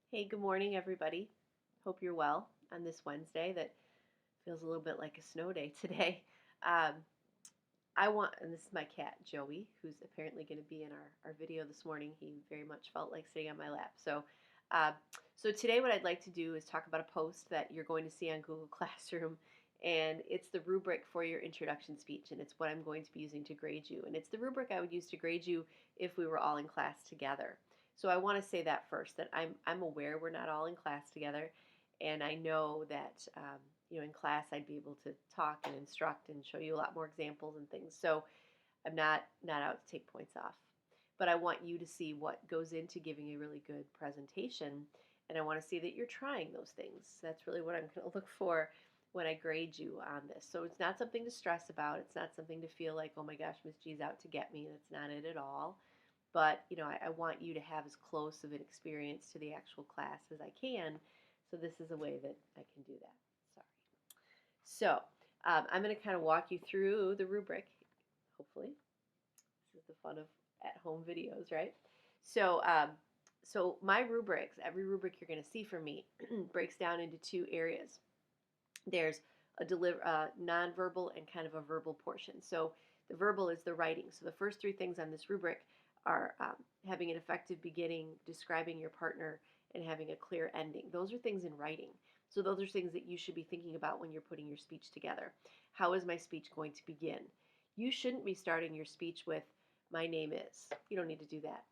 Hey, good morning, everybody. Hope you're well on this Wednesday that feels a little bit like a snow day today. Um, and this is my cat, Joey, who's apparently going to be in our video this morning. He very much felt like sitting on my lap. Uh, so today, what I'd like to do is talk about a post that you're going to see on Google Classroom, and it's the rubric for your introduction speech, and it's what I'm going to be using to grade you. And it's the rubric I would use to grade you if we were all in class together. So I want to say that first, that I'm aware we're not all in class together, and I know that in class I'd be able to talk and instruct and show you a lot more examples and things. So I'm not out to take points off, but I want you to see what goes into giving a really good presentation, and I want to see that you're trying those things. That's really what I'm going to look for when I grade you on this. So it's not something to stress about. It's not something to feel like, oh my gosh, Miss G's out to get me. That's not it at all. But I want you to have as close of an experience to the actual class as I can. So this is a way that I can do that. Sorry. So I'm going to kind of walk you through the rubric, hopefully. This is the fun of at-home videos, right? So, so my rubrics, every rubric you're going to see from me, breaks down into two areas. There's a nonverbal and kind of a verbal portion. So the verbal is the writing. So the first three things on this rubric are having an effective beginning, describing your partner, and having a clear ending. Those are things in writing. So those are things that you should be thinking about when you're putting your speech together. How is my speech going to begin? You shouldn't be starting your speech with, my name is. You don't need to do that.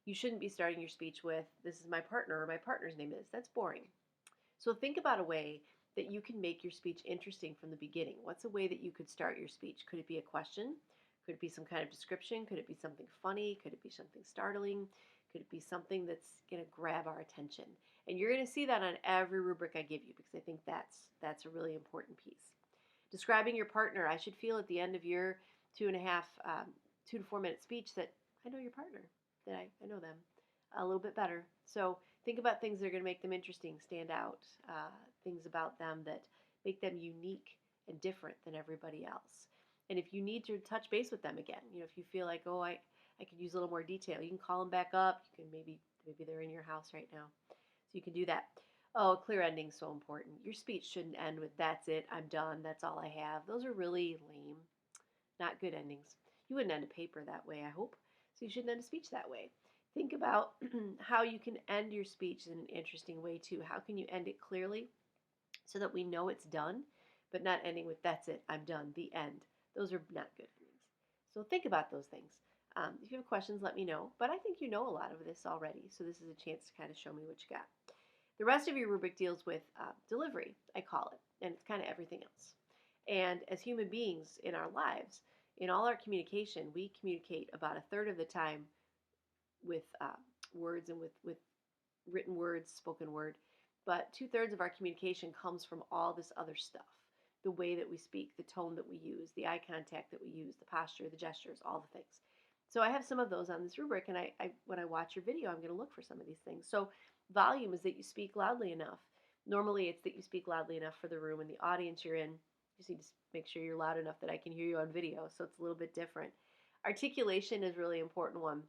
You shouldn't be starting your speech with, this is my partner or my partner's name is. That's boring. So think about a way that you can make your speech interesting from the beginning. What's a way that you could start your speech? Could it be a question? Could it be some kind of description? Could it be something funny? Could it be something startling? Could it be something that's going to grab our attention? And you're going to see that on every rubric I give you because I think that's a really important piece. Describing your partner, I should feel at the end of your 2 to 4 minute speech that I know your partner, that I know them a little bit better. So think about things that are going to make them interesting, stand out, things about them that make them unique and different than everybody else. And if you need to touch base with them again, if you feel like, oh, I could use a little more detail, you can call them back up. You can maybe they're in your house right now, so you can do that. Oh, a clear ending is so important. Your speech shouldn't end with "that's it, I'm done, that's all I have." Those are really lame, not good endings. You wouldn't end a paper that way, I hope. So you shouldn't end a speech that way. Think about how you can end your speech in an interesting way too. How can you end it clearly so that we know it's done, but not ending with "that's it, I'm done, the end." Those are not good endings. So think about those things. If you have questions, let me know. But I think you know a lot of this already, so this is a chance to kind of show me what you got. The rest of your rubric deals with delivery, I call it, and it's kind of everything else. And as human beings in our lives, in all our communication, we communicate about a third of the time with words and with written words, spoken word. But 2/3 of our communication comes from all this other stuff: the way that we speak, the tone that we use, the eye contact that we use, the posture, the gestures, all the things. So I have some of those on this rubric, and when I watch your video, I'm going to look for some of these things. So volume is that you speak loudly enough. Normally, it's that you speak loudly enough for the room and the audience you're in. You just need to make sure you're loud enough that I can hear you on video, so it's a little bit different. Articulation is a really important one,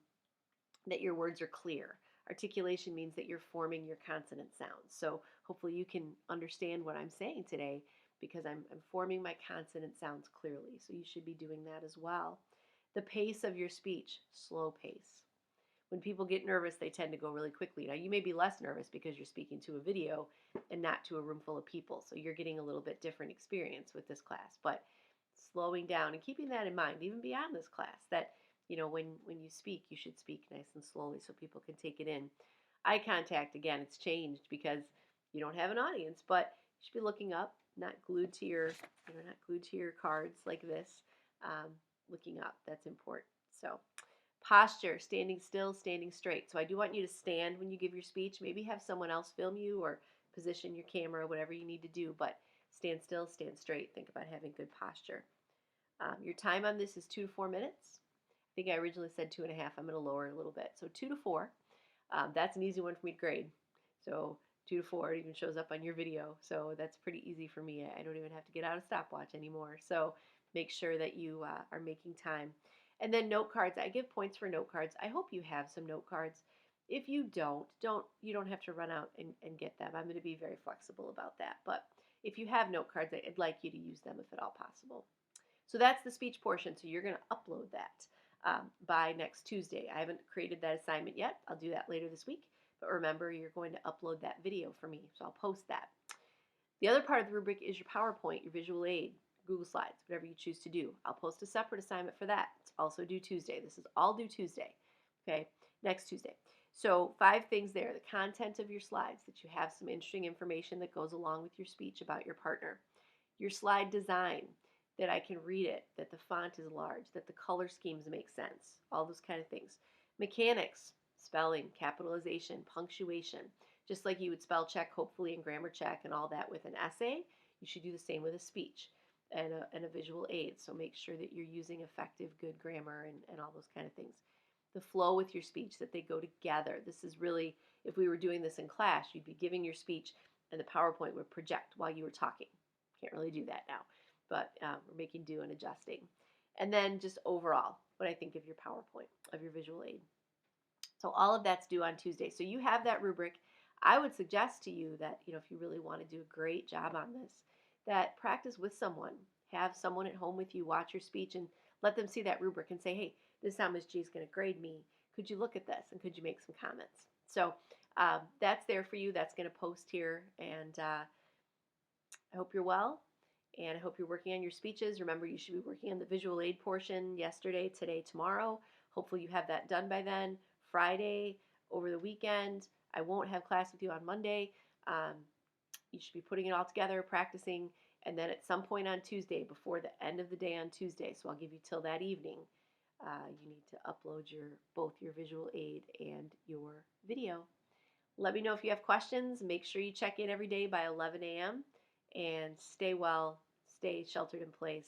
that your words are clear. Articulation means that you're forming your consonant sounds. So hopefully you can understand what I'm saying today because I'm forming my consonant sounds clearly. So you should be doing that as well. The pace of your speech, slow pace. When people get nervous, they tend to go really quickly. Now, you may be less nervous because you're speaking to a video and not to a room full of people. So you're getting a little bit different experience with this class. But slowing down and keeping that in mind, even beyond this class, that when you speak, you should speak nice and slowly so people can take it in. Eye contact, again, it's changed because you don't have an audience, but you should be looking up, not glued to your cards like this. Looking up, that's important. So posture, standing still, standing straight. So I do want you to stand when you give your speech. Maybe have someone else film you or position your camera, whatever you need to do, but stand still, stand straight. Think about having good posture. Your time on this is 2 to 4 minutes. I think I originally said 2.5. I'm going to lower it a little bit. So 2 to 4. That's an easy one for me to grade. So 2 to 4, it even shows up on your video. So that's pretty easy for me. I don't even have to get out a stopwatch anymore. So make sure that you are making time. And then note cards. I give points for note cards. I hope you have some note cards. If you you don't have to run out and get them. I'm going to be very flexible about that. But if you have note cards, I'd like you to use them if at all possible. So that's the speech portion. So you're going to upload that by next Tuesday. I haven't created that assignment yet. I'll do that later this week. But remember, you're going to upload that video for me. So I'll post that. The other part of the rubric is your PowerPoint, your visual aid, Google Slides, whatever you choose to do. I'll post a separate assignment for that. It's also due Tuesday. This is all due Tuesday, okay, next Tuesday. So 5 things there. The content of your slides, that you have some interesting information that goes along with your speech about your partner. Your slide design, that I can read it, that the font is large, that the color schemes make sense, all those kind of things. Mechanics, spelling, capitalization, punctuation. Just like you would spell check, hopefully, and grammar check and all that with an essay, you should do the same with a speech and a visual aid. So make sure that you're using effective, good grammar and all those kind of things. The flow with your speech, that they go together. This is really, if we were doing this in class, you'd be giving your speech and the PowerPoint would project while you were talking. Can't really do that now, but we're making do and adjusting. And then just overall, what I think of your PowerPoint, of your visual aid. So all of that's due on Tuesday. So you have that rubric. I would suggest to you that, if you really want to do a great job on this, that practice with someone. Have someone at home with you watch your speech and let them see that rubric and say, hey, this is how Ms. G is going to grade me. Could you look at this and could you make some comments? So that's there for you. That's going to post here. And I hope you're well. And I hope you're working on your speeches. Remember, you should be working on the visual aid portion yesterday, today, tomorrow. Hopefully you have that done by then. Friday, over the weekend. I won't have class with you on Monday. You should be putting it all together, practicing, and then at some point on Tuesday, before the end of the day on Tuesday, so I'll give you till that evening, you need to upload both your visual aid and your video. Let me know if you have questions. Make sure you check in every day by 11 a.m. and stay well, stay sheltered in place,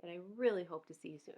and I really hope to see you soon.